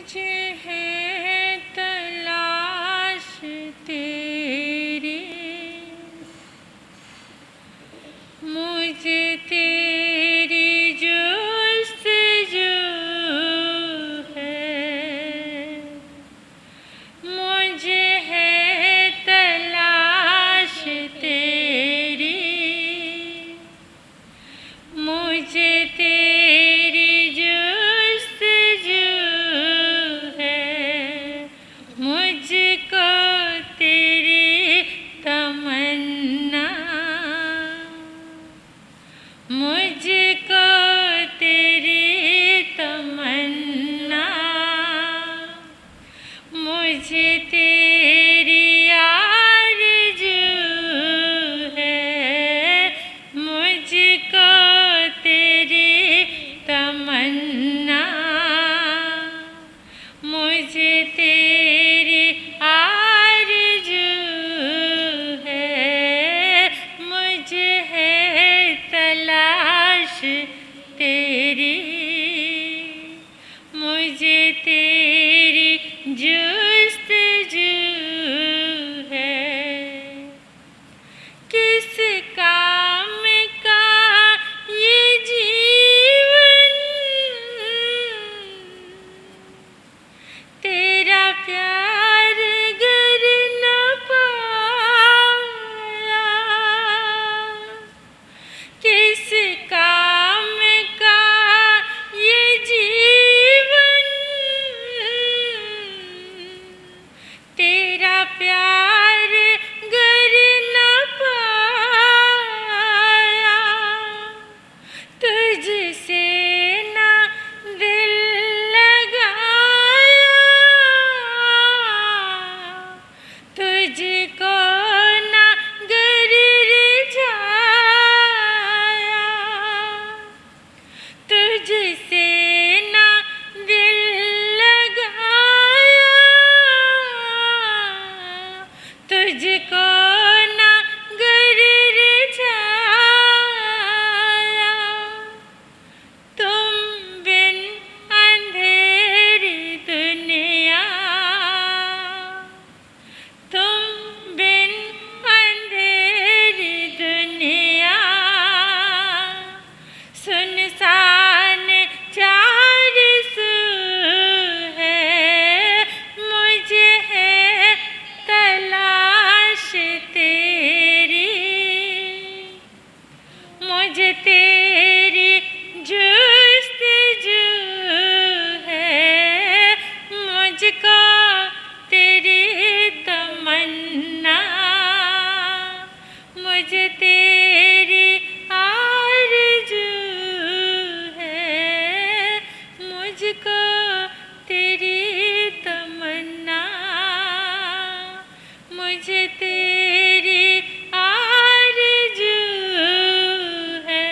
मुझे है तलाश तेरी, मुझे तेरी जुस्तजू है, मुझे है तलाश तेरी, मुझे तेरी जुस्तजू है, मुझको तेरी तमन्ना, मुझको तेरी तमन्ना, मुझे तेरी आरज़ू है, मुझको तेरी तमन्ना, मुझे तेरी आरज़ू है, मुझे है तलाश तेरी, मुझे तेरी जुस्तजू है। किस काम का ये जीवन, तेरा प्यार गर न पाया, किस काम का ये जीवन, तेरा प्यार गर न पाया, तुझसे ना दिल लगाया, तुझको ना गर रिझाया, तुझसे ना दिल लगाया, तुझको ना गर रिझाया, तुम बिन अंधेरी दुनिया, तुम बिन अंधेरी दुनिया, सुनसान चार सू है, मुझे है तलाश तेरी, मुझे तेरी जुस्तजू है, मुझको तेरी तमन्ना, मुझे तेरी आरज़ू है, मुझको तेरी तमन्ना, मुझे तेरी आरज़ू है।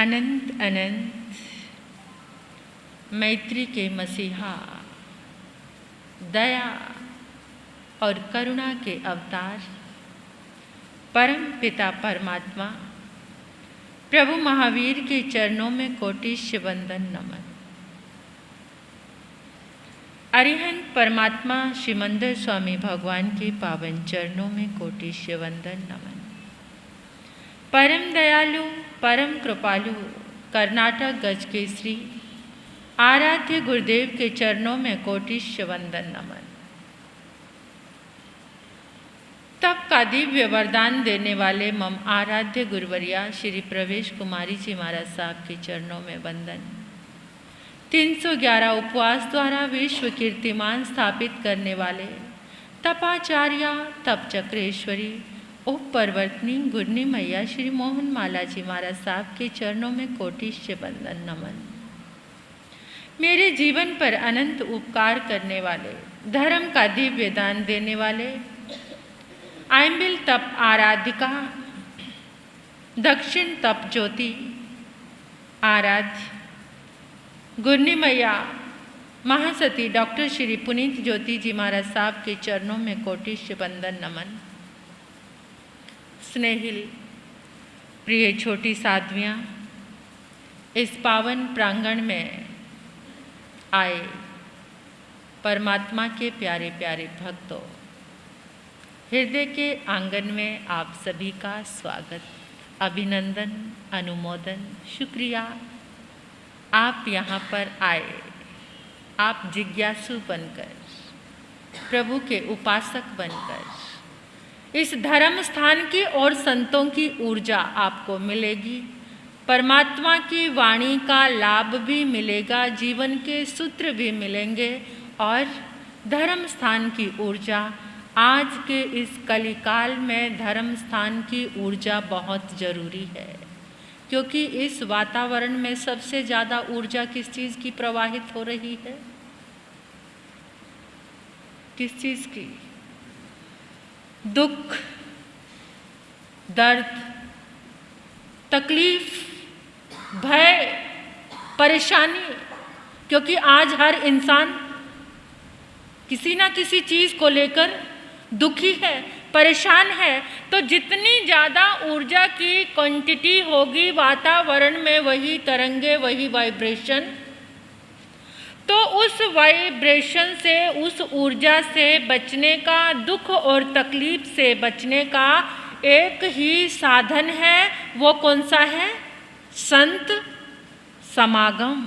अनंत अनंत मैत्री के मसीहा, दया और करुणा के अवतार परम पिता परमात्मा प्रभु महावीर के चरणों में कोटिश वंदन नमन। अरिहंत परमात्मा श्रीमंदर स्वामी भगवान के पावन चरणों में कोटिश वंदन नमन। परम दयालु परम कृपालु कर्नाटक गज केसरी आराध्य गुरुदेव के चरणों में कोटिश वंदन नमन। तप का दिव्य वरदान देने वाले मम आराध्य गुरुवरिया श्री प्रवेश कुमारी जी महाराज साहब के चरणों में वंदन। 311 उपवास द्वारा विश्व कीर्तिमान स्थापित करने वाले तपाचार्या तप चक्रेश्वरी उप परवर्तनी गुरनी मैया श्री मोहन माला जी महाराज साहब के चरणों में कोटिश वंदन नमन। मेरे जीवन पर अनंत उपकार करने वाले, धर्म का दिव्य दान देने वाले आइंबिल तप आराधिका दक्षिण तप ज्योति आराध्य गुरनी मैया महासती डॉक्टर श्री पुनीत ज्योति जी महाराज साहब के चरणों में कोटिश वंदन नमन। स्नेहिल प्रिय छोटी साध्वियाँ, इस पावन प्रांगण में आए परमात्मा के प्यारे प्यारे भक्तों, हृदय के आंगन में आप सभी का स्वागत, अभिनंदन, अनुमोदन, शुक्रिया। आप यहाँ पर आए, आप जिज्ञासु बनकर, प्रभु के उपासक बनकर इस धर्म स्थान की और संतों की ऊर्जा आपको मिलेगी, परमात्मा की वाणी का लाभ भी मिलेगा, जीवन के सूत्र भी मिलेंगे और धर्म स्थान की ऊर्जा। आज के इस कलिकाल में धर्म स्थान की ऊर्जा बहुत ज़रूरी है, क्योंकि इस वातावरण में सबसे ज़्यादा ऊर्जा किस चीज़ की प्रवाहित हो रही है? किस चीज़ की? दुख, दर्द, तकलीफ, भय, परेशानी, क्योंकि आज हर इंसान किसी ना किसी चीज़ को लेकर दुखी है, परेशान है। तो जितनी ज़्यादा ऊर्जा की क्वांटिटी होगी वातावरण में, वही तरंगे, वही वाइब्रेशन, तो उस वाइब्रेशन से, उस ऊर्जा से बचने का, दुख और तकलीफ से बचने का एक ही साधन है। वो कौन सा है? संत समागम।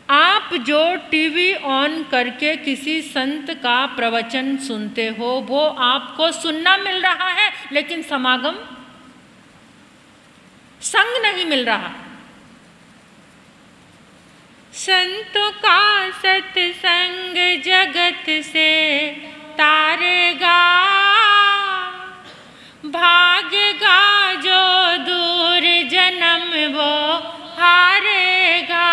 आप जो टीवी ऑन करके किसी संत का प्रवचन सुनते हो, वो आपको सुनना मिल रहा है, लेकिन समागम, संग नहीं मिल रहा। संतों का सत्संग जगत से तारेगा, भागेगा जो दूर जन्म वो हारेगा।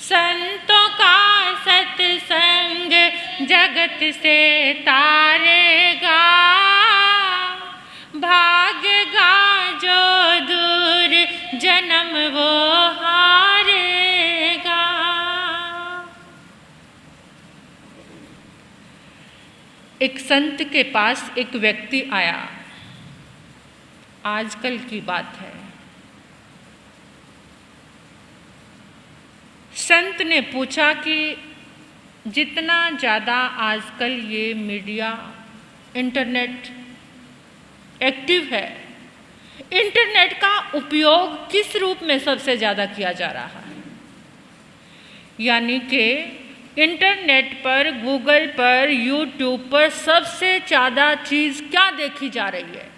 संतों का सत्संग जगत से तारेगा, भागेगा जो दूर जन्म वो हारेगा। एक संत के पास एक व्यक्ति आया, आजकल की बात है। संत ने पूछा कि जितना ज़्यादा आजकल ये मीडिया, इंटरनेट एक्टिव है, इंटरनेट का उपयोग किस रूप में सबसे ज़्यादा किया जा रहा है? यानी कि इंटरनेट पर, गूगल पर, यूट्यूब पर सबसे ज़्यादा चीज़ क्या देखी जा रही है?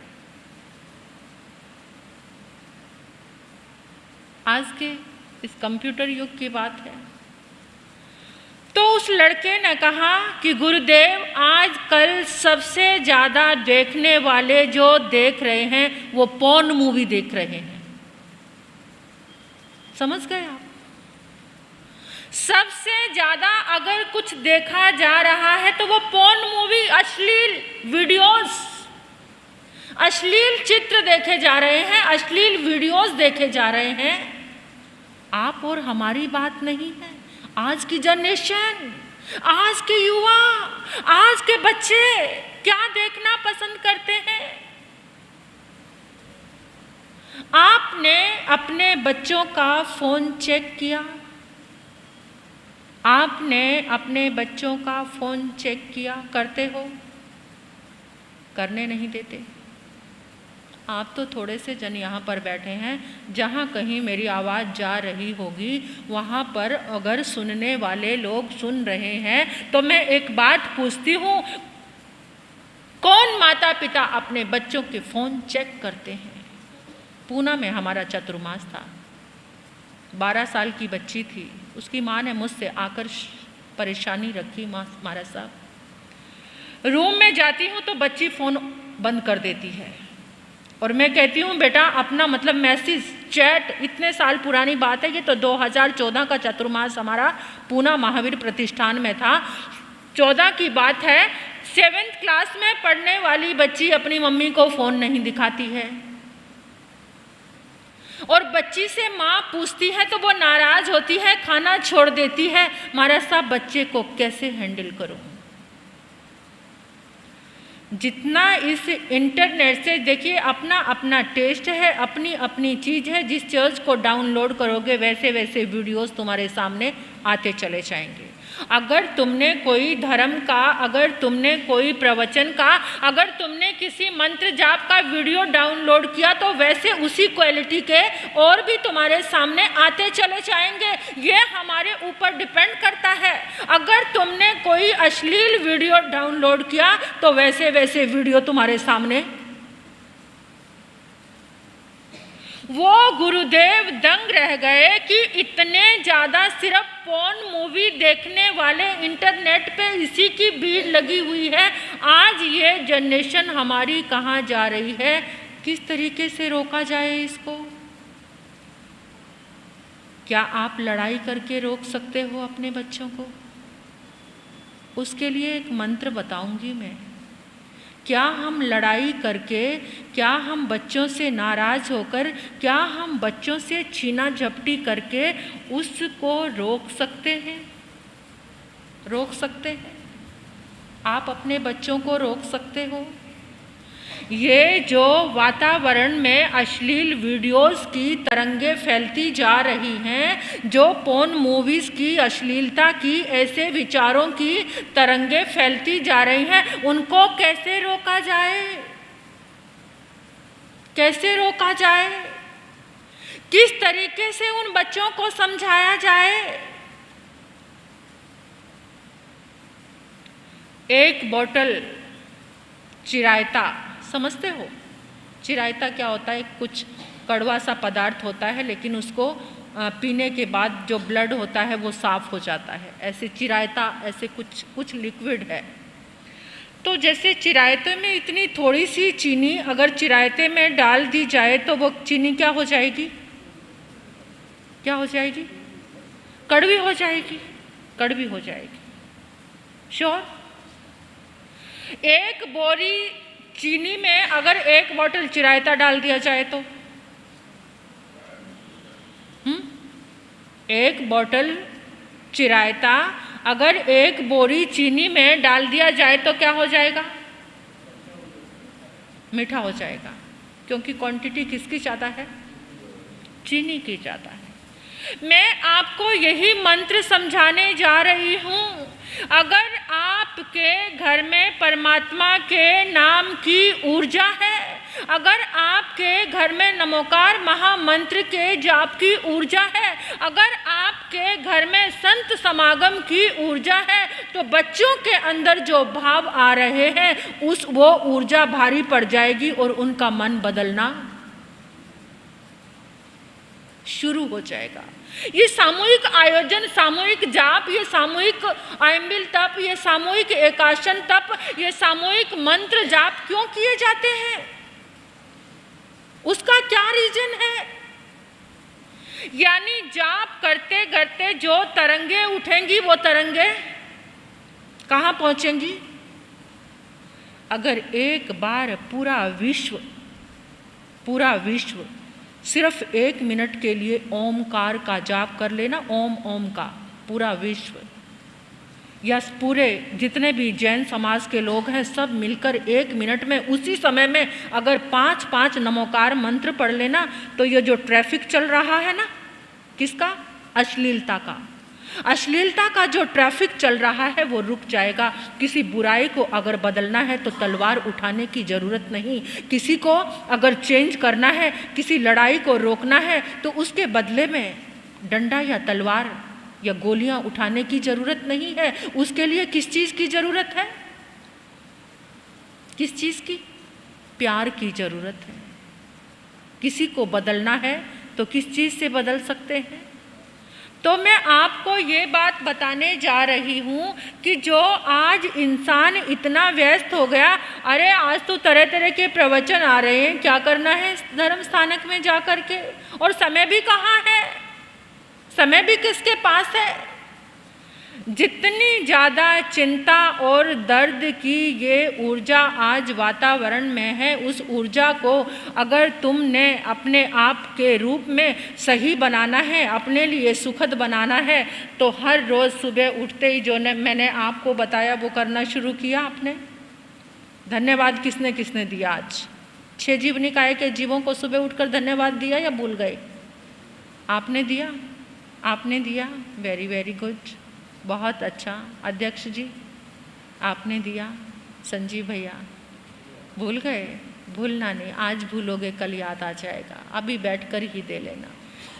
आज के इस कंप्यूटर युग की बात है। तो उस लड़के ने कहा कि गुरुदेव, आजकल सबसे ज़्यादा देखने वाले जो देख रहे हैं वो पॉर्न मूवी देख रहे हैं। समझ गए आप? सबसे ज़्यादा अगर कुछ देखा जा रहा है तो वो पॉर्न मूवी, अश्लील वीडियोस, अश्लील चित्र देखे जा रहे हैं, अश्लील वीडियोस देखे जा रहे हैं। आप और हमारी बात नहीं है। आज की जनरेशन, आज के युवा, आज के बच्चे क्या देखना पसंद करते हैं? आपने अपने बच्चों का फ़ोन चेक किया? आपने अपने बच्चों का फ़ोन चेक किया? करते हो? करने नहीं देते। आप तो थोड़े से जन यहाँ पर बैठे हैं, जहाँ कहीं मेरी आवाज़ जा रही होगी वहाँ पर अगर सुनने वाले लोग सुन रहे हैं तो मैं एक बात पूछती हूँ, कौन माता पिता अपने बच्चों के फ़ोन चेक करते हैं? पूना में हमारा चतुर्मास था, 12 साल की बच्ची थी, उसकी माँ ने मुझसे आकर परेशानी रखी। महाराज साहब, रूम में जाती हूँ तो बच्ची फ़ोन बंद कर देती है और मैं कहती हूँ बेटा अपना मतलब मैसेज, चैट, इतने साल पुरानी बात है ये तो 2014 का चतुर्मास हमारा पूना महावीर प्रतिष्ठान में था। 14 की बात है, 7th क्लास में पढ़ने वाली बच्ची अपनी मम्मी को फ़ोन नहीं दिखाती है और बच्ची से माँ पूछती है तो वो नाराज़ होती है, खाना छोड़ देती है। महाराज साहब, बच्चे को कैसे हैंडल करूँ? जितना इस इंटरनेट से, देखिए अपना अपना टेस्ट है, अपनी अपनी चीज़ है, जिस चीज़ को डाउनलोड करोगे वैसे वैसे वीडियोस तुम्हारे सामने आते चले जाएंगे। अगर तुमने कोई धर्म का, अगर तुमने कोई प्रवचन का, अगर तुमने किसी मंत्र जाप का वीडियो डाउनलोड किया तो वैसे उसी क्वालिटी के और भी तुम्हारे सामने आते चले जाएंगे। ये हमारे ऊपर डिपेंड करता है। अगर तुमने कोई अश्लील वीडियो डाउनलोड किया तो वैसे वैसे वीडियो तुम्हारे सामने। वो गुरुदेव दंग रह गए कि इतने ज़्यादा सिर्फ पोर्न मूवी देखने वाले इंटरनेट पे इसी की भीड़ लगी हुई है। आज ये जनरेशन हमारी कहाँ जा रही है, किस तरीके से रोका जाए इसको? क्या आप लड़ाई करके रोक सकते हो अपने बच्चों को? उसके लिए एक मंत्र बताऊंगी मैं। क्या हम लड़ाई करके, क्या हम बच्चों से नाराज़ होकर, क्या हम बच्चों से छीना झपटी करके उसको रोक सकते हैं? रोक सकते हैं? आप अपने बच्चों को रोक सकते हो? ये जो वातावरण में अश्लील वीडियोस की तरंगे फैलती जा रही हैं, जो पोर्न मूवीज़ की, अश्लीलता की, ऐसे विचारों की तरंगे फैलती जा रही हैं, उनको कैसे रोका जाए? कैसे रोका जाए? किस तरीके से उन बच्चों को समझाया जाए? एक बोतल चिरायता समझते हो? चिरायता क्या होता है? कुछ कड़वा सा पदार्थ होता है, लेकिन उसको पीने के बाद जो ब्लड होता है वो साफ़ हो जाता है। ऐसे चिरायता, ऐसे कुछ लिक्विड है। तो जैसे चिरायते में इतनी थोड़ी सी चीनी अगर चिरायते में डाल दी जाए तो वो चीनी क्या हो जाएगी? क्या हो जाएगी? कड़वी हो जाएगी। कड़वी हो जाएगी। श्योर? एक बोरी चीनी में अगर एक बोतल चिरायता डाल दिया जाए तो एक बोतल चिरायता अगर एक बोरी चीनी में डाल दिया जाए तो क्या हो जाएगा? मीठा हो जाएगा। क्योंकि क्वांटिटी किसकी ज़्यादा है? चीनी की ज़्यादा है। मैं आपको यही मंत्र समझाने जा रही हूँ। अगर आपके घर में परमात्मा के नाम की ऊर्जा है, अगर आपके घर में नमोकार महामंत्र के जाप की ऊर्जा है, अगर आपके घर में संत समागम की ऊर्जा है, तो बच्चों के अंदर जो भाव आ रहे हैं वो ऊर्जा भारी पड़ जाएगी और उनका मन बदलना शुरू हो जाएगा। ये सामूहिक आयोजन, सामूहिक जाप, ये सामूहिक आयंबिल तप, ये सामूहिक एकाशन तप, ये सामूहिक मंत्र जाप क्यों किए जाते हैं? उसका क्या रीजन है? यानी जाप करते करते जो तरंगे उठेंगी वो तरंगे कहाँ पहुंचेंगी? अगर एक बार पूरा विश्व सिर्फ 1 मिनट के लिए ओमकार का जाप कर लेना, ओम का पूरा विश्व, या पूरे जितने भी जैन समाज के लोग हैं सब मिलकर 1 मिनट में उसी समय में अगर 5 नमोकार मंत्र पढ़ लेना, तो ये जो ट्रैफिक चल रहा है ना, किसका? अश्लीलता का जो ट्रैफिक चल रहा है वो रुक जाएगा। किसी बुराई को अगर बदलना है तो तलवार उठाने की ज़रूरत नहीं। किसी को अगर चेंज करना है, किसी लड़ाई को रोकना है, तो उसके बदले में डंडा या तलवार या गोलियां उठाने की ज़रूरत नहीं है। उसके लिए किस चीज़ की ज़रूरत है? किस चीज़ की? प्यार की ज़रूरत है। किसी को बदलना है तो किस चीज़ से बदल सकते हैं? तो मैं आपको ये बात बताने जा रही हूँ कि जो आज इंसान इतना व्यस्त हो गया, अरे आज तो तरह तरह के प्रवचन आ रहे हैं, क्या करना है धर्म स्थानक में जा कर के? और समय भी कहाँ है? समय भी किसके पास है? जितनी ज़्यादा चिंता और दर्द की ये ऊर्जा आज वातावरण में है, उस ऊर्जा को अगर तुमने अपने आप के रूप में सही बनाना है, अपने लिए सुखद बनाना है, तो हर रोज़ सुबह उठते ही जो मैंने आपको बताया वो करना शुरू किया आपने। धन्यवाद किसने किसने दिया आज? 6 जीव निकाय के जीवों को सुबह उठकर धन्यवाद दिया या भूल गए? आपने दिया? आपने दिया, वेरी वेरी गुड, बहुत अच्छा। अध्यक्ष जी आपने दिया, संजीव भैया भूल गए? भूलना नहीं, आज भूलोगे कल याद आ जाएगा, अभी बैठकर ही दे लेना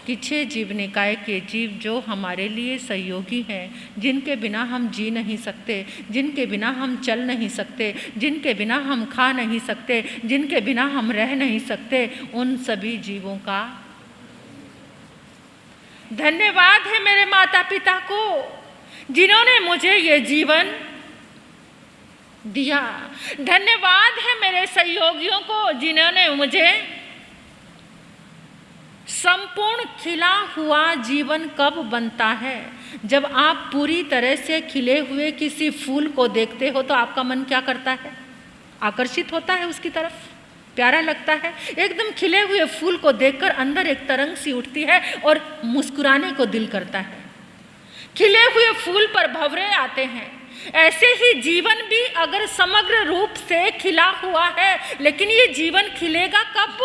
कि 6 जीव निकाय के जीव जो हमारे लिए सहयोगी हैं, जिनके बिना हम जी नहीं सकते, जिनके बिना हम चल नहीं सकते, जिनके बिना हम खा नहीं सकते, जिनके बिना हम रह नहीं सकते, उन सभी जीवों का धन्यवाद है मेरे माता पिता को, जिन्होंने मुझे ये जीवन दिया। धन्यवाद है मेरे सहयोगियों को, जिन्होंने मुझे संपूर्ण खिला हुआ जीवन कब बनता है? जब आप पूरी तरह से खिले हुए किसी फूल को देखते हो तो आपका मन क्या करता है? आकर्षित होता है उसकी तरफ, प्यारा लगता है। एकदम खिले हुए फूल को देखकर अंदर एक तरंग सी उठती है और मुस्कुराने को दिल करता है। खिले हुए फूल पर भंवरे आते हैं। ऐसे ही जीवन भी अगर समग्र रूप से खिला हुआ है, लेकिन ये जीवन खिलेगा कब?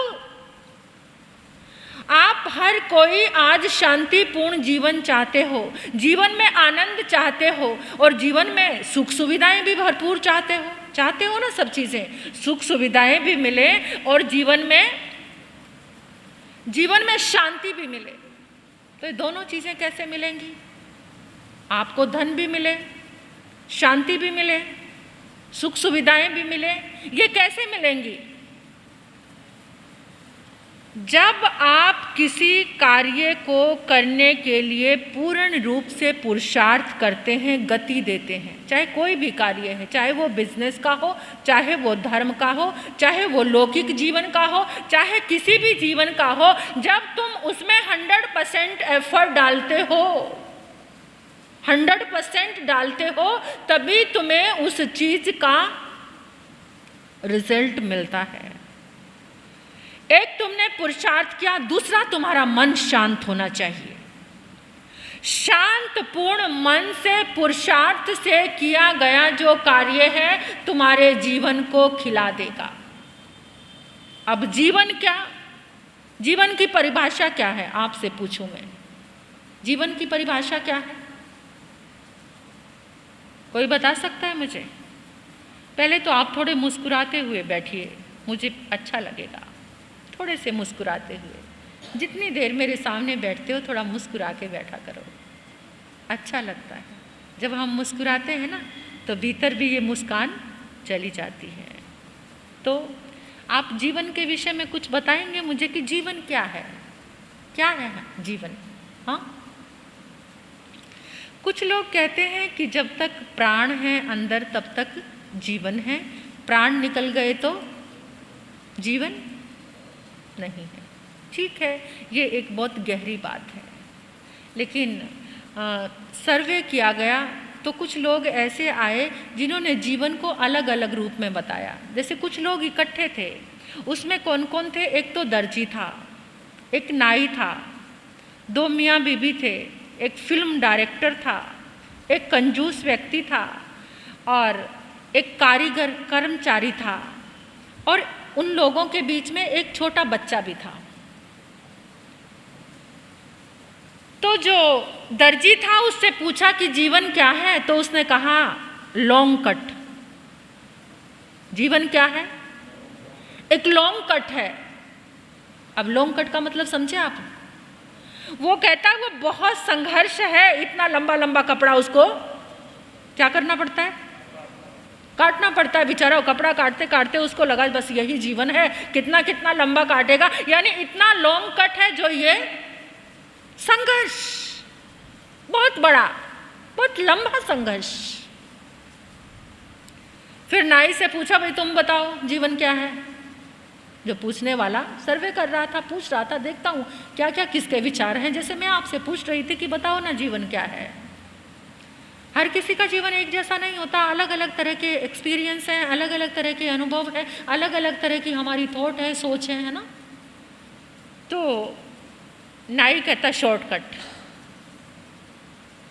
आप हर कोई आज शांतिपूर्ण जीवन चाहते हो, जीवन में आनंद चाहते हो और जीवन में सुख सुविधाएं भी भरपूर चाहते हो ना, सब चीज़ें, सुख सुविधाएं भी मिले और जीवन में शांति भी मिले। तो ये दोनों चीज़ें कैसे मिलेंगी? आपको धन भी मिले, शांति भी मिले, सुख सुविधाएं भी मिले, ये कैसे मिलेंगी? जब आप किसी कार्य को करने के लिए पूर्ण रूप से पुरुषार्थ करते हैं, गति देते हैं, चाहे कोई भी कार्य है, चाहे वो बिजनेस का हो, चाहे वो धर्म का हो, चाहे वो लौकिक जीवन का हो, चाहे किसी भी जीवन का हो, जब तुम उसमें 100% एफर्ट डालते हो, 100% डालते हो, तभी तुम्हें उस चीज का रिजल्ट मिलता है। एक तुमने पुरुषार्थ किया, दूसरा तुम्हारा मन शांत होना चाहिए। शांतपूर्ण मन से पुरुषार्थ से किया गया जो कार्य है तुम्हारे जीवन को खिला देगा। अब जीवन क्या, जीवन की परिभाषा क्या है आपसे पूछूं मैं? जीवन की परिभाषा क्या है? कोई बता सकता है मुझे? पहले तो आप थोड़े मुस्कुराते हुए बैठिए, मुझे अच्छा लगेगा। थोड़े से मुस्कुराते हुए, जितनी देर मेरे सामने बैठते हो थोड़ा मुस्कुरा के बैठा करो, अच्छा लगता है। जब हम मुस्कुराते हैं ना तो भीतर भी ये मुस्कान चली जाती है। तो आप जीवन के विषय में कुछ बताएंगे मुझे कि जीवन क्या है? क्या है जीवन? हाँ, कुछ लोग कहते हैं कि जब तक प्राण है अंदर तब तक जीवन है, प्राण निकल गए तो जीवन नहीं है। ठीक है, ये एक बहुत गहरी बात है, लेकिन सर्वे किया गया तो कुछ लोग ऐसे आए जिन्होंने जीवन को अलग अलग रूप में बताया। जैसे कुछ लोग इकट्ठे थे, उसमें कौन कौन थे? एक तो दर्जी था, एक नाई था, 2 मियाँ बीबी थे, एक फिल्म डायरेक्टर था, एक कंजूस व्यक्ति था और एक कारीगर कर्मचारी था, और उन लोगों के बीच में एक छोटा बच्चा भी था। तो जो दर्जी था उससे पूछा कि जीवन क्या है? तो उसने कहा लॉन्ग कट। जीवन क्या है? एक लॉन्ग कट है। अब लॉन्ग कट का मतलब समझे आप? वो कहता है वो बहुत संघर्ष है, इतना लंबा लंबा कपड़ा उसको क्या करना पड़ता है? काटना पड़ता है। बेचारा कपड़ा काटते काटते उसको लगा बस यही जीवन है, कितना कितना लंबा काटेगा, यानी इतना लॉन्ग कट है जो ये संघर्ष, बहुत बड़ा, बहुत लंबा संघर्ष। फिर नाई से पूछा भाई तुम बताओ जीवन क्या है? जो पूछने वाला सर्वे कर रहा था, पूछ रहा था, देखता हूँ क्या क्या किसके विचार हैं, जैसे मैं आपसे पूछ रही थी कि बताओ ना जीवन क्या है। हर किसी का जीवन एक जैसा नहीं होता, अलग अलग तरह के एक्सपीरियंस हैं, अलग अलग तरह के अनुभव हैं, अलग अलग तरह की हमारी थॉट है, सोच है ना। तो नाई कहता शॉर्टकट।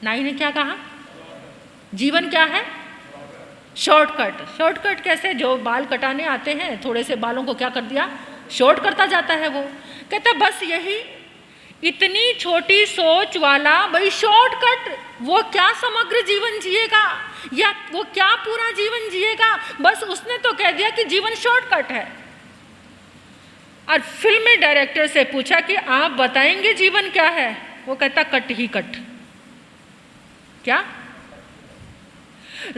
नाई ने क्या कहा? जीवन क्या है? शॉर्टकट कैसे? जो बाल कटाने आते हैं थोड़े से बालों को क्या कर दिया, शॉर्ट करता जाता है। वो कहता बस यही, इतनी छोटी सोच वाला भाई शॉर्टकट, वो क्या समग्र जीवन जिएगा या वो क्या पूरा जीवन जिएगा? बस उसने तो कह दिया कि जीवन शॉर्टकट है। और फिल्म डायरेक्टर से पूछा कि आप बताएंगे जीवन क्या है? वो कहता कट ही कट। क्या?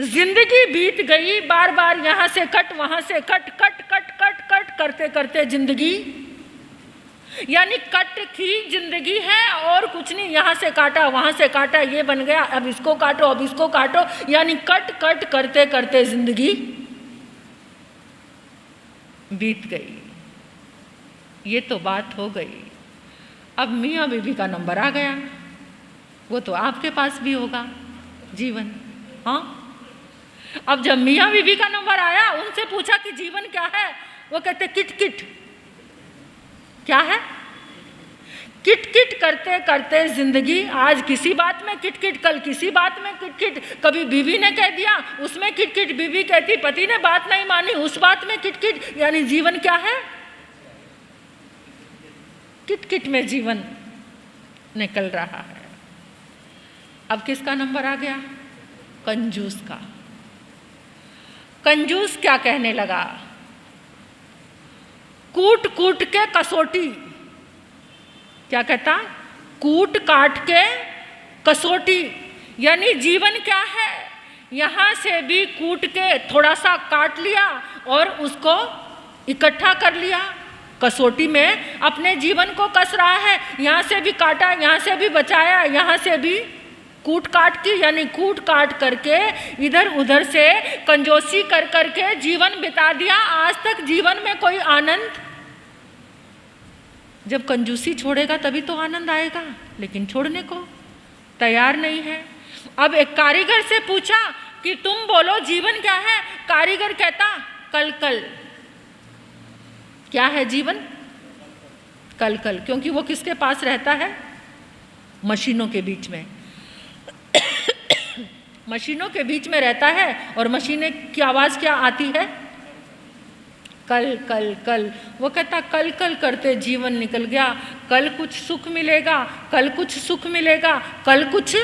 जिंदगी बीत गई, बार बार यहां से कट वहां से cut, cut cut cut cut करते करते जिंदगी, यानी कट की जिंदगी है और कुछ नहीं। यहां से काटा वहां से काटा, ये बन गया, अब इसको काटो अब इसको काटो, यानी कट कट करते करते जिंदगी बीत गई। ये तो बात हो गई। अब मियाँ बीवी का नंबर आ गया। वो तो आपके पास भी होगा जीवन। हाँ, अब जब मियाँ बीवी का नंबर आया, उनसे पूछा कि जीवन क्या है? वो कहते किट किट। क्या है? किट किट करते करते जिंदगी, आज किसी बात में किट किट, कल किसी बात में किट किट। कभी बीवी ने कह दिया उसमें किट किट, बीवी कहती पति ने बात नहीं मानी उस बात में किट किट, यानी जीवन क्या है? किट किट में जीवन निकल रहा है। अब किसका नंबर आ गया? कंजूस का। कंजूस क्या कहने लगा? कूट कूट के कसौटी। क्या कहता? कूट काट के कसौटी, यानी जीवन क्या है? यहां से भी कूट के थोड़ा सा काट लिया और उसको इकट्ठा कर लिया, कसौटी में अपने जीवन को कस रहा है। यहां से भी काटा, यहां से भी बचाया, यहां से भी कूट काट की, यानी कूट काट करके इधर उधर से कंजूसी कर करके जीवन बिता दिया। आज तक जीवन में कोई आनंद, जब कंजूसी छोड़ेगा तभी तो आनंद आएगा, लेकिन छोड़ने को तैयार नहीं है। अब एक कारीगर से पूछा कि तुम बोलो जीवन क्या है? कारीगर कहता कल कल। क्या है जीवन? कल कल। क्योंकि वो किसके पास रहता है? मशीनों के बीच में। मशीनों के बीच में रहता है और मशीनें की आवाज क्या आती है? कल कल कल। वो कहता कल कल करते जीवन निकल गया। कल कुछ सुख मिलेगा, कल कुछ सुख मिलेगा, कल कुछ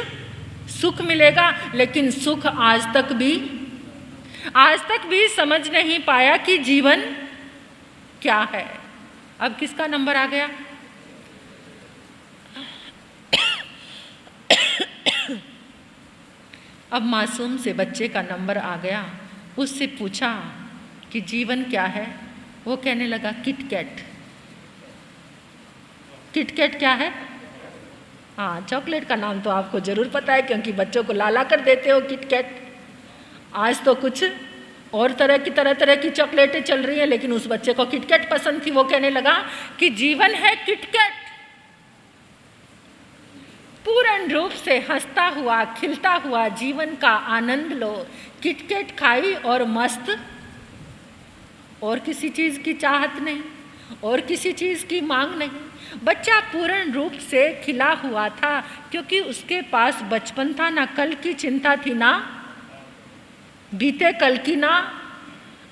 सुख मिलेगा, लेकिन सुख आज तक भी समझ नहीं पाया कि जीवन क्या है। अब किसका नंबर आ गया? अब मासूम से बच्चे का नंबर आ गया। उससे पूछा कि जीवन क्या है? वो कहने लगा किटकैट। किटकैट क्या है? हाँ, चॉकलेट का नाम तो आपको जरूर पता है, क्योंकि बच्चों को लाला कर देते हो किटकैट। आज तो कुछ और तरह की चॉकलेटें चल रही हैं, लेकिन उस बच्चे को किटकैट पसंद थी। वो कहने लगा कि जीवन है किटकैट, पूर्ण रूप से हंसता हुआ खिलता हुआ जीवन का आनंद लो। किटकैट खाई और मस्त, और किसी चीज़ की चाहत नहीं, और किसी चीज़ की मांग नहीं। बच्चा पूर्ण रूप से खिला हुआ था, क्योंकि उसके पास बचपन था। ना कल की चिंता थी, ना बीते कल की, ना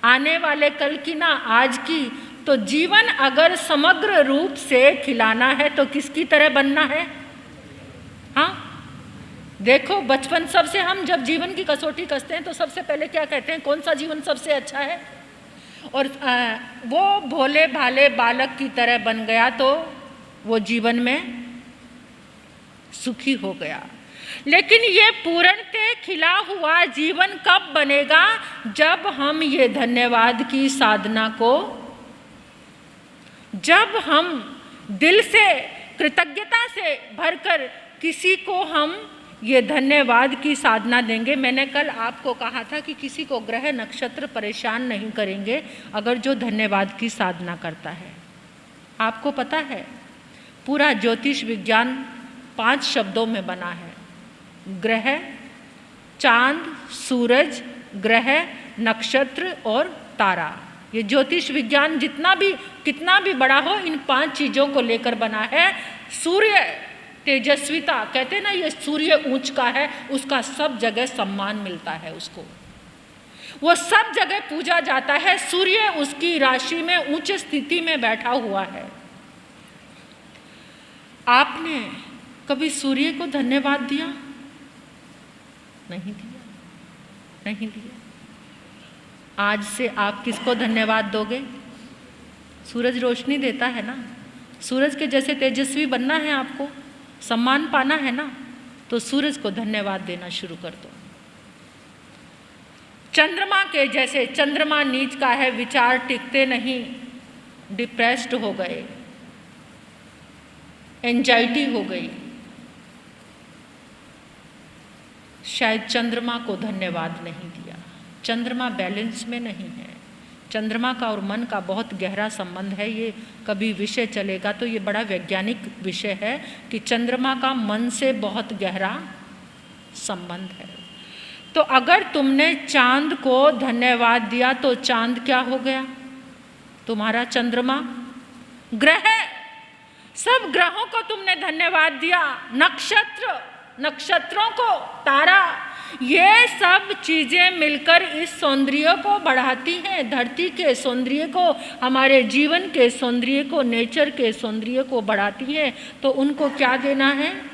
आने वाले कल की, ना आज की। तो जीवन अगर समग्र रूप से खिलाना है तो किसकी तरह बनना है? हाँ, देखो बचपन, सबसे हम जब जीवन की कसौटी कसते हैं तो सबसे पहले क्या कहते हैं? कौन सा जीवन सबसे अच्छा है? और वो भोले भाले बालक की तरह बन गया तो वो जीवन में सुखी हो गया। लेकिन ये पूर्णतः खिला हुआ जीवन कब बनेगा? जब हम ये धन्यवाद की साधना को, जब हम दिल से कृतज्ञता से भरकर किसी को हम ये धन्यवाद की साधना देंगे। मैंने कल आपको कहा था कि किसी को ग्रह नक्षत्र परेशान नहीं करेंगे अगर जो धन्यवाद की साधना करता है। आपको पता है पूरा ज्योतिष विज्ञान 5 शब्दों में बना है। ग्रह, चांद, सूरज, ग्रह, नक्षत्र और तारा। ये ज्योतिष विज्ञान कितना भी बड़ा हो, इन 5 चीज़ों को लेकर बना है। सूर्य तेजस्विता, कहते हैं ना, ये सूर्य ऊंच का है, उसका सब जगह सम्मान मिलता है उसको। वो सब जगह पूजा जाता है। सूर्य उसकी राशि में उच्च स्थिति में बैठा हुआ है। आपने कभी सूर्य को धन्यवाद दिया? नहीं दिया, नहीं दिया। आज से आप किसको धन्यवाद दोगे? सूरज रोशनी देता है ना, सूरज के जैसे तेजस्वी बनना है, आपको सम्मान पाना है ना, तो सूरज को धन्यवाद देना शुरू कर दो। चंद्रमा के जैसे, चंद्रमा नीच का है, विचार टिकते नहीं, डिप्रेस्ड हो गए, एंजाइटी हो गई। शायद चंद्रमा को धन्यवाद नहीं दिया। चंद्रमा बैलेंस में नहीं है। चंद्रमा का और मन का बहुत गहरा संबंध है। ये कभी विषय चलेगा तो ये बड़ा वैज्ञानिक विषय है कि चंद्रमा का मन से बहुत गहरा संबंध है। तो अगर तुमने चांद को धन्यवाद दिया तो चांद क्या हो गया? तुम्हारा चंद्रमा। ग्रह, सब ग्रहों को तुमने धन्यवाद दिया, नक्षत्र, नक्षत्रों को, तारा, ये सब चीजें मिलकर इस सौंदर्य को बढ़ाती हैं, धरती के सौंदर्य को, हमारे जीवन के सौंदर्य को, नेचर के सौंदर्य को बढ़ाती हैं। तो उनको क्या देना है?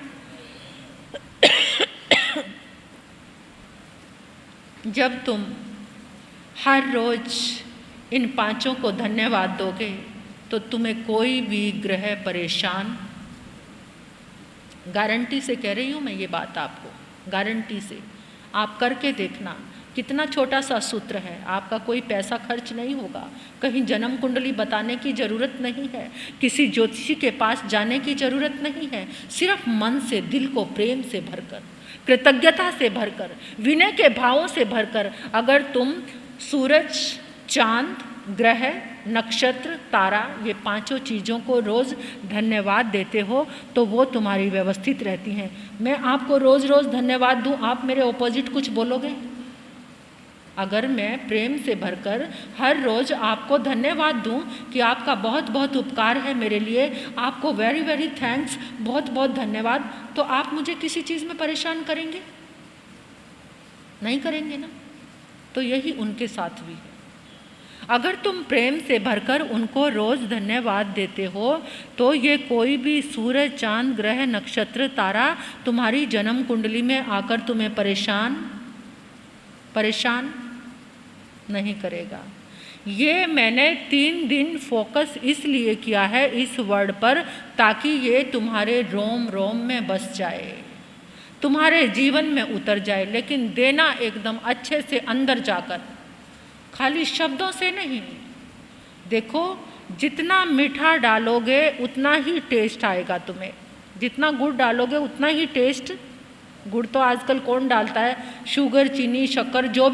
जब तुम हर रोज इन पांचों को धन्यवाद दोगे तो तुम्हें कोई भी ग्रह परेशान, गारंटी से कह रही हूँ मैं ये बात आपको, गारंटी से। आप करके देखना, कितना छोटा सा सूत्र है, आपका कोई पैसा खर्च नहीं होगा, कहीं जन्म कुंडली बताने की ज़रूरत नहीं है, किसी ज्योतिषी के पास जाने की ज़रूरत नहीं है। सिर्फ मन से, दिल को प्रेम से भरकर, कृतज्ञता से भरकर, विनय के भावों से भरकर अगर तुम सूरज, चांद, ग्रह, नक्षत्र, तारा, ये पांचों चीज़ों को रोज़ धन्यवाद देते हो तो वो तुम्हारी व्यवस्थित रहती हैं। मैं आपको रोज़ रोज़ धन्यवाद दूं, आप मेरे ऑपोजिट कुछ बोलोगे? अगर मैं प्रेम से भरकर हर रोज़ आपको धन्यवाद दूं कि आपका बहुत बहुत उपकार है मेरे लिए, आपको वेरी वेरी थैंक्स, बहुत बहुत धन्यवाद, तो आप मुझे किसी चीज़ में परेशान करेंगे? नहीं करेंगे ना। तो यही उनके साथ भी है। अगर तुम प्रेम से भरकर उनको रोज़ धन्यवाद देते हो तो ये कोई भी सूरज, चांद, ग्रह, नक्षत्र, तारा तुम्हारी जन्म कुंडली में आकर तुम्हें परेशान नहीं करेगा। ये मैंने 3 दिन फोकस इसलिए किया है इस वर्ड पर ताकि ये तुम्हारे रोम रोम में बस जाए, तुम्हारे जीवन में उतर जाए। लेकिन देना एकदम अच्छे से अंदर जाकर, खाली शब्दों से नहीं। देखो, जितना मीठा डालोगे उतना ही टेस्ट आएगा तुम्हें, जितना गुड़ डालोगे उतना ही टेस्ट। गुड़ तो आजकल कौन डालता है? शुगर, चीनी, शक्कर, जो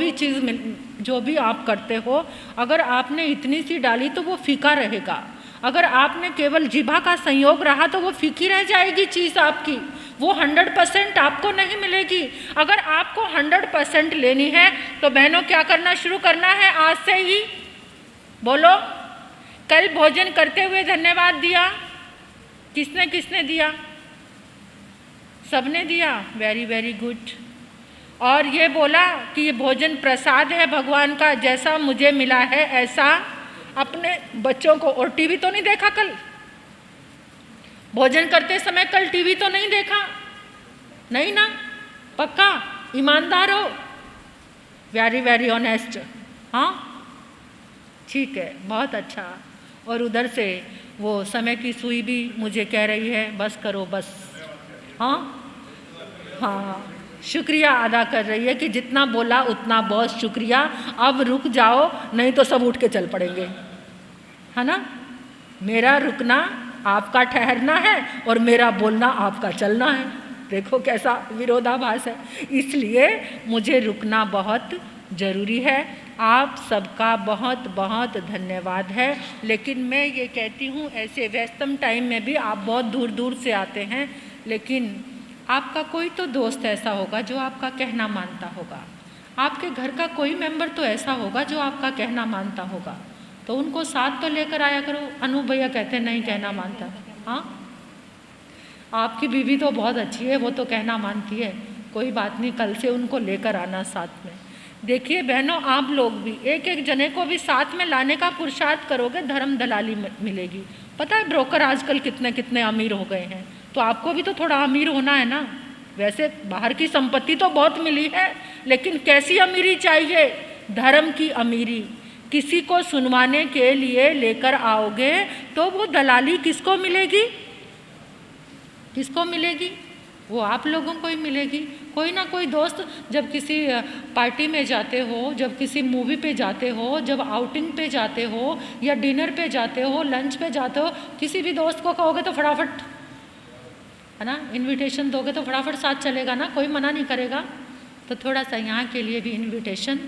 भी आप करते हो, अगर आपने इतनी सी डाली तो वो फीका रहेगा। अगर आपने केवल जीभा का संयोग रहा तो वो फीकी रह जाएगी चीज़ आपकी, वो 100% आपको नहीं मिलेगी। अगर आपको 100% लेनी है तो बहनों क्या करना शुरू करना है आज से ही? बोलो, कल भोजन करते हुए धन्यवाद दिया? किसने किसने दिया? सबने दिया, वेरी वेरी गुड। और ये बोला कि ये भोजन प्रसाद है भगवान का, जैसा मुझे मिला है ऐसा अपने बच्चों को। और टीवी तो नहीं देखा कल? भोजन करते समय कल टीवी तो नहीं देखा? नहीं ना? पक्का ईमानदार हो? Very very honest. हाँ, ठीक है, बहुत अच्छा। और उधर से वो समय की सुई भी मुझे कह रही है बस करो बस। हाँ हाँ, शुक्रिया अदा कर रही है कि जितना बोला उतना बहुत शुक्रिया, अब रुक जाओ नहीं तो सब उठ के चल पड़ेंगे, है ना? मेरा रुकना आपका ठहरना है और मेरा बोलना आपका चलना है। देखो कैसा विरोधाभास है। इसलिए मुझे रुकना बहुत ज़रूरी है। आप सबका बहुत बहुत धन्यवाद है। लेकिन मैं ये कहती हूँ, ऐसे व्यस्तम टाइम में भी आप बहुत दूर दूर से आते हैं, लेकिन आपका कोई तो दोस्त ऐसा होगा जो आपका कहना मानता होगा, आपके घर का कोई मेंबर तो ऐसा होगा जो आपका कहना मानता होगा, तो उनको साथ तो लेकर आया करो। अनु भैया कहते नहीं कहना मानता। हाँ, आपकी बीवी तो बहुत अच्छी है, वो तो कहना मानती है, कोई बात नहीं, कल से उनको लेकर आना साथ में। देखिए बहनों, आप लोग भी एक एक जने को भी साथ में लाने का पुरुषार्थ करोगे, धर्म दलाली मिलेगी। पता है ब्रोकर आजकल कितने कितने अमीर हो गए हैं, तो आपको भी तो थोड़ा अमीर होना है ना। वैसे बाहर की संपत्ति तो बहुत मिली है, लेकिन कैसी अमीरी चाहिए? धर्म की अमीरी। किसी को सुनवाने के लिए लेकर आओगे तो वो दलाली किसको मिलेगी? किसको मिलेगी? वो आप लोगों को ही मिलेगी। कोई ना कोई दोस्त जब किसी पार्टी में जाते हो, जब किसी मूवी पे जाते हो, जब आउटिंग पे जाते हो या डिनर पे जाते हो, लंच पे जाते हो, किसी भी दोस्त को कहोगे तो फटाफट, है ना, इनविटेशन दोगे तो फटाफट साथ चलेगा ना, कोई मना नहीं करेगा। तो थोड़ा सा यहाँ के लिए भी इनविटेशन,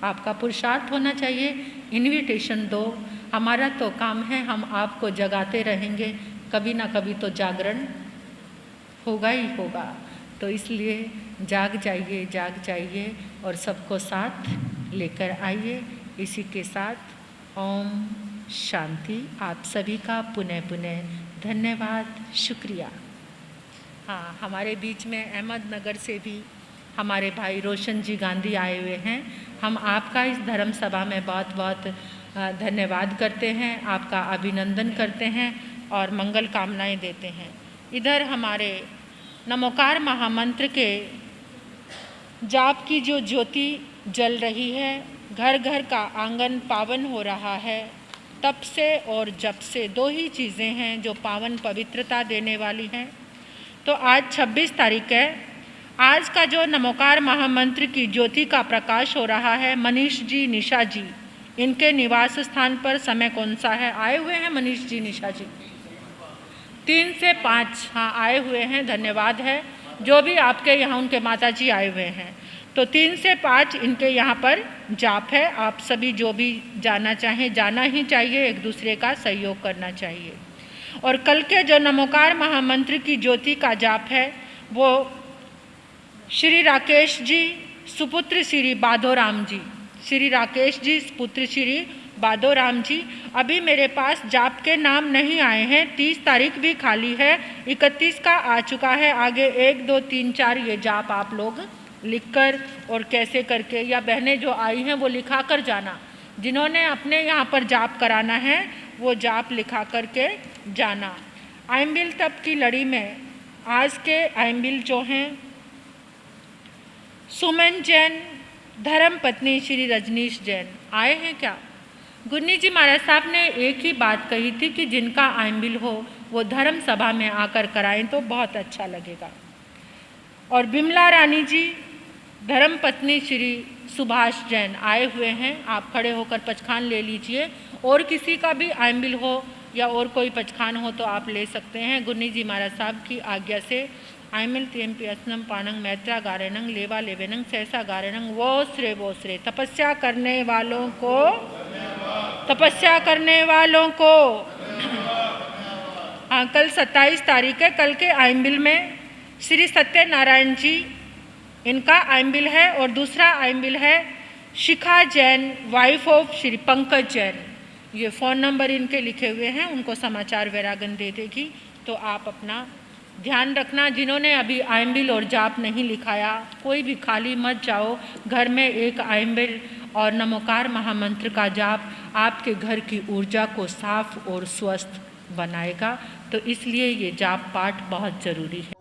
आपका पुरुषार्थ होना चाहिए। इनविटेशन दो। हमारा तो काम है, हम आपको जगाते रहेंगे, कभी ना कभी तो जागरण होगा ही होगा। तो इसलिए जाग जाइए और सबको साथ लेकर आइए। इसी के साथ ओम शांति। आप सभी का पुनः पुनः धन्यवाद, शुक्रिया। हाँ, हमारे बीच में अहमदनगर से भी हमारे भाई रोशन जी गांधी आए हुए हैं। हम आपका इस धर्म सभा में बहुत बहुत धन्यवाद करते हैं, आपका अभिनंदन करते हैं और मंगल कामनाएं देते हैं। इधर हमारे नमोकार महामंत्र के जाप की जो ज्योति जल रही है, घर घर का आंगन पावन हो रहा है। तप से और जप से दो ही चीज़ें हैं जो पावन पवित्रता देने वाली हैं। तो आज 26 तारीख है। आज का जो नमोकार महामंत्र की ज्योति का प्रकाश हो रहा है, मनीष जी, निशा जी, इनके निवास स्थान पर समय कौन सा है? आए हुए हैं मनीष जी, निशा जी? 3 से 5, हाँ आए हुए हैं, धन्यवाद है। जो भी आपके यहाँ उनके माता जी आए हुए हैं, तो 3 से 5 इनके यहाँ पर जाप है। आप सभी जो भी जाना चाहें, जाना ही चाहिए, एक दूसरे का सहयोग करना चाहिए। और कल के जो नमोकार महामंत्र की ज्योति का जाप है, वो श्री राकेश जी सुपुत्र श्री बादोराम जी, श्री राकेश जी पुत्र श्री बादोराम जी। अभी मेरे पास जाप के नाम नहीं आए हैं। 30 तारीख भी खाली है, 31 का आ चुका है। आगे 1 2 3 4 ये जाप आप लोग लिखकर और कैसे करके, या बहनें जो आई हैं वो लिखा कर जाना। जिन्होंने अपने यहाँ पर जाप कराना है वो जाप लिखा करके जाना। आइम्बिल तप की लड़ी में आज के आइम्बिल जो हैं, सुमन जैन, धर्म पत्नी श्री रजनीश जैन आए हैं क्या? गुन्नी जी महाराज साहब ने एक ही बात कही थी कि जिनका आइम्बिल हो वो धर्म सभा में आकर कराएं तो बहुत अच्छा लगेगा। और बिमला रानी जी, धर्म पत्नी श्री सुभाष जैन आए हुए हैं। आप खड़े होकर पचखान ले लीजिए। और किसी का भी आइम्बिल हो या और कोई पचखान हो तो आप ले सकते हैं। गुन्नी जी महाराज साहब की आज्ञा से आइमिल तेम्पी असनम पानंग मैत्रा गारेनंग लेवा लेवेनंग सहसा गारेनंग वो श्रे तपस्या करने वालों को, तपस्या करने वालों को। हाँ, कल 27 तारीख है। कल के आइम्बिल में श्री सत्यनारायण जी, इनका आइम्बिल है। और दूसरा आइम्बिल है शिखा जैन, वाइफ ऑफ श्री पंकज जैन। ये फ़ोन नंबर इनके लिखे हुए हैं, उनको समाचार वैरागन दे देगी। तो आप अपना ध्यान रखना। जिन्होंने अभी आइम्बिल और जाप नहीं लिखाया, कोई भी खाली मत जाओ। घर में एक आइम्बिल और नमोकार महामंत्र का जाप आपके घर की ऊर्जा को साफ और स्वस्थ बनाएगा। तो इसलिए ये जाप पाठ बहुत ज़रूरी है।